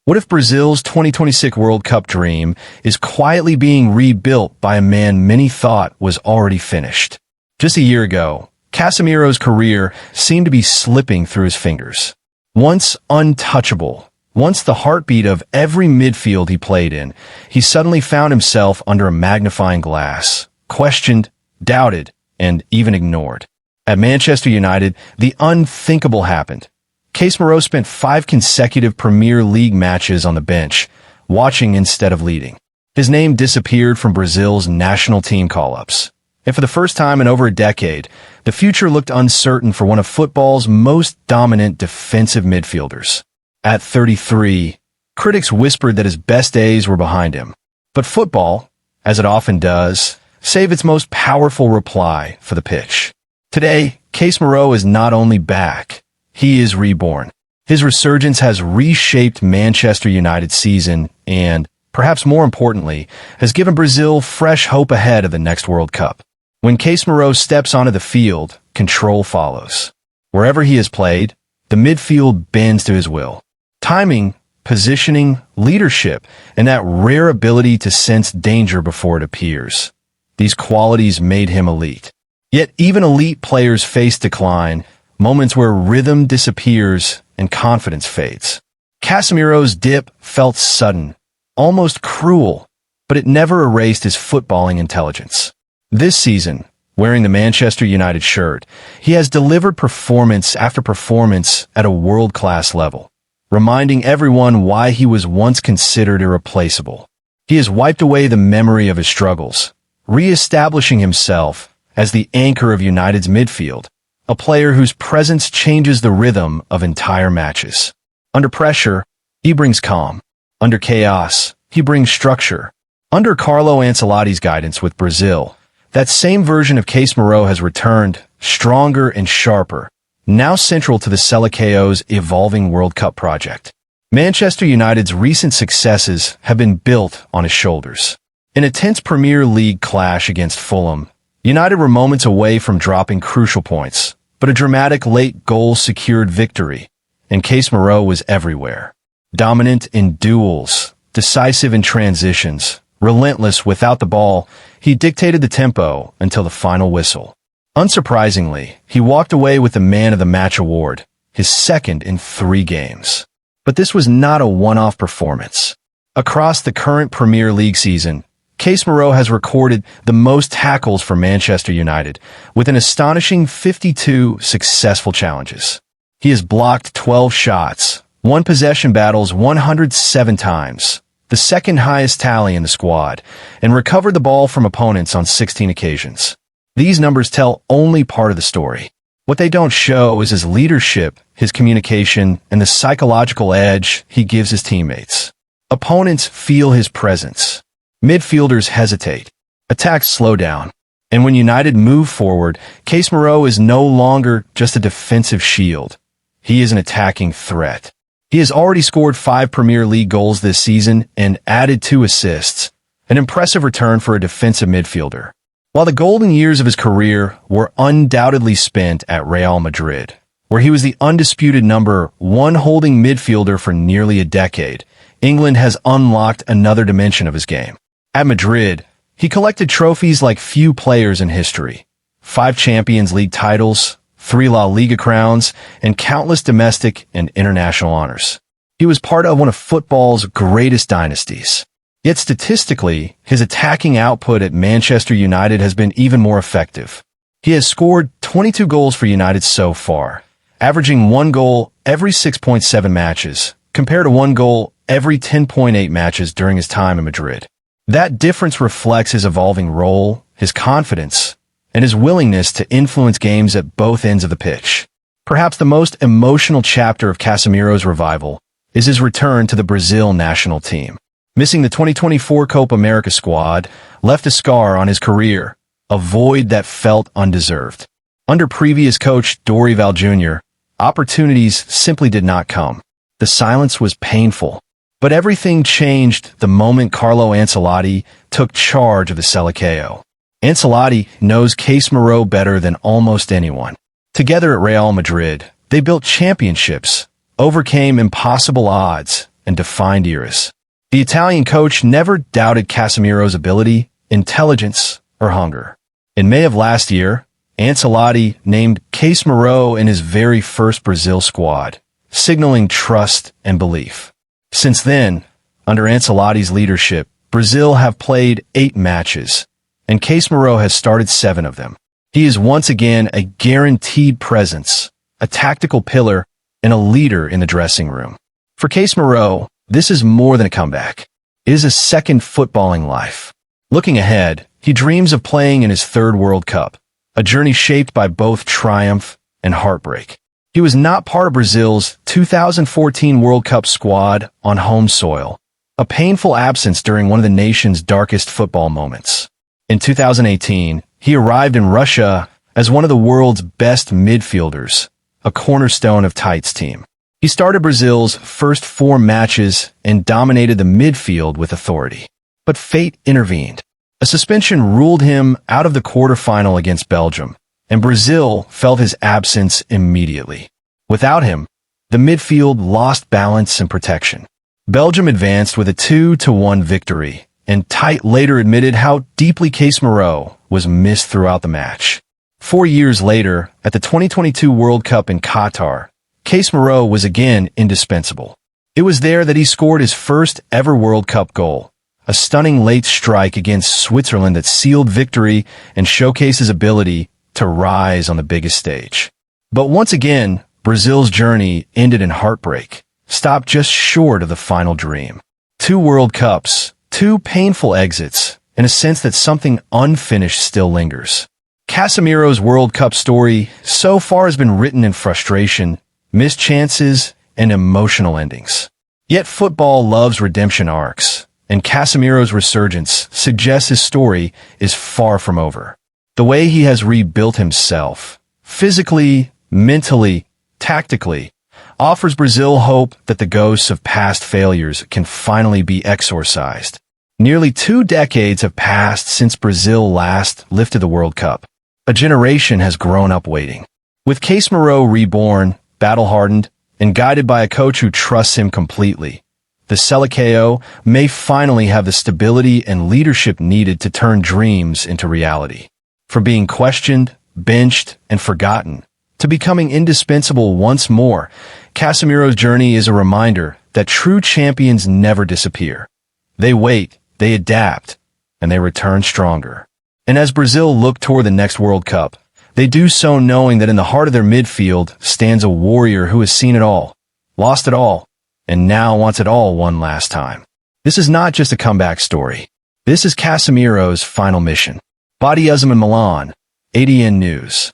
What if Brazil's 2026 World Cup dream is quietly being rebuilt by a man many thought was already finished? Just a year ago, Casemiro's career seemed to be slipping through his fingers. Once untouchable, once the heartbeat of every midfield he played in, he suddenly found himself under a magnifying glass, questioned, doubted, and even ignored. At Manchester United, the unthinkable happened. Casemiro spent 5 consecutive Premier League matches on the bench, watching instead of leading. His name disappeared from Brazil's national team call-ups. And for the first time in over a decade, the future looked uncertain for one of football's most dominant defensive midfielders. At 33, critics whispered that his best days were behind him. But football, as it often does, saved its most powerful reply for the pitch. Today, Casemiro is not only back, he is reborn. His resurgence has reshaped Manchester United's season and, perhaps more importantly, has given Brazil fresh hope ahead of the next World Cup. When Casemiro steps onto the field, control follows. Wherever he has played, the midfield bends to his will. Timing, positioning, leadership, and that rare ability to sense danger before it appears. These qualities made him elite. Yet even elite players face decline, moments where rhythm disappears and confidence fades. Casemiro's dip felt sudden, almost cruel, but it never erased his footballing intelligence. This season, wearing the Manchester United shirt, he has delivered performance after performance at a world-class level, reminding everyone why he was once considered irreplaceable. He has wiped away the memory of his struggles, re-establishing himself as the anchor of United's midfield, a player whose presence changes the rhythm of entire matches. Under pressure, he brings calm. Under chaos, he brings structure. Under Carlo Ancelotti's guidance with Brazil, that same version of Casemiro has returned, stronger and sharper, now central to the Seleção's evolving World Cup project. Manchester United's recent successes have been built on his shoulders. In a tense Premier League clash against Fulham, United were moments away from dropping crucial points, but a dramatic late goal secured victory, and Casemiro was everywhere. Dominant in duels, decisive in transitions, relentless without the ball, he dictated the tempo until the final whistle. Unsurprisingly, he walked away with the Man of the Match award, his second in 3 games. But this was not a one-off performance. Across the current Premier League season, Casemiro has recorded the most tackles for Manchester United, with an astonishing 52 successful challenges. He has blocked 12 shots, won possession battles 107 times, the second highest tally in the squad, and recovered the ball from opponents on 16 occasions. These numbers tell only part of the story. What they don't show is his leadership, his communication, and the psychological edge he gives his teammates. Opponents feel his presence. Midfielders hesitate. Attacks slow down. And when United move forward, Casemiro is no longer just a defensive shield. He is an attacking threat. He has already scored 5 Premier League goals this season and added 2 assists, an impressive return for a defensive midfielder. While the golden years of his career were undoubtedly spent at Real Madrid, where he was the undisputed number 1 holding midfielder for nearly a decade, England has unlocked another dimension of his game. At Madrid, he collected trophies like few players in history. 5 Champions League titles, 3 La Liga crowns, and countless domestic and international honors. He was part of one of football's greatest dynasties. Yet statistically, his attacking output at Manchester United has been even more effective. He has scored 22 goals for United so far, averaging 1 goal every 6.7 matches, compared to 1 goal every 10.8 matches during his time in Madrid. That difference reflects his evolving role, his confidence, and his willingness to influence games at both ends of the pitch. Perhaps the most emotional chapter of Casemiro's revival is his return to the Brazil national team. Missing the 2024 Copa America squad left a scar on his career, a void that felt undeserved. Under previous coach Dorival Jr., opportunities simply did not come. The silence was painful. But everything changed the moment Carlo Ancelotti took charge of the Seleção. Ancelotti knows Casemiro better than almost anyone. Together at Real Madrid, they built championships, overcame impossible odds, and defined eras. The Italian coach never doubted Casemiro's ability, intelligence, or hunger. In May of last year, Ancelotti named Casemiro in his very first Brazil squad, signaling trust and belief. Since then, under Ancelotti's leadership, Brazil have played 8 matches, and Casemiro has started 7 of them. He is once again a guaranteed presence, a tactical pillar, and a leader in the dressing room. For Casemiro, this is more than a comeback. It is a second footballing life. Looking ahead, he dreams of playing in his 3rd World Cup, a journey shaped by both triumph and heartbreak. He was not part of Brazil's 2014 World Cup squad on home soil, a painful absence during one of the nation's darkest football moments. In 2018, he arrived in Russia as one of the world's best midfielders, a cornerstone of Tite's team. He started Brazil's first 4 matches and dominated the midfield with authority. But fate intervened. A suspension ruled him out of the quarterfinal against Belgium, and Brazil felt his absence immediately. Without him, the midfield lost balance and protection. Belgium advanced with a 2-1 victory, and Tite later admitted how deeply Casemiro was missed throughout the match. 4 years later, at the 2022 World Cup in Qatar, Casemiro was again indispensable. It was there that he scored his first ever World Cup goal, a stunning late strike against Switzerland that sealed victory and showcased his ability to rise on the biggest stage. But once again, Brazil's journey ended in heartbreak, stopped just short of the final dream. 2 World Cups, 2 painful exits, and a sense that something unfinished still lingers. Casemiro's World Cup story so far has been written in frustration, missed chances, and emotional endings. Yet football loves redemption arcs, and Casemiro's resurgence suggests his story is far from over. The way he has rebuilt himself, physically, mentally, tactically, offers Brazil hope that the ghosts of past failures can finally be exorcised. Nearly 2 decades have passed since Brazil last lifted the World Cup. A generation has grown up waiting. With Casemiro reborn, battle-hardened, and guided by a coach who trusts him completely, the Seleção may finally have the stability and leadership needed to turn dreams into reality. From being questioned, benched, and forgotten, to becoming indispensable once more, Casemiro's journey is a reminder that true champions never disappear. They wait, they adapt, and they return stronger. And as Brazil look toward the next World Cup, they do so knowing that in the heart of their midfield stands a warrior who has seen it all, lost it all, and now wants it all one last time. This is not just a comeback story. This is Casemiro's final mission. Badiazam in Milan, ADN News.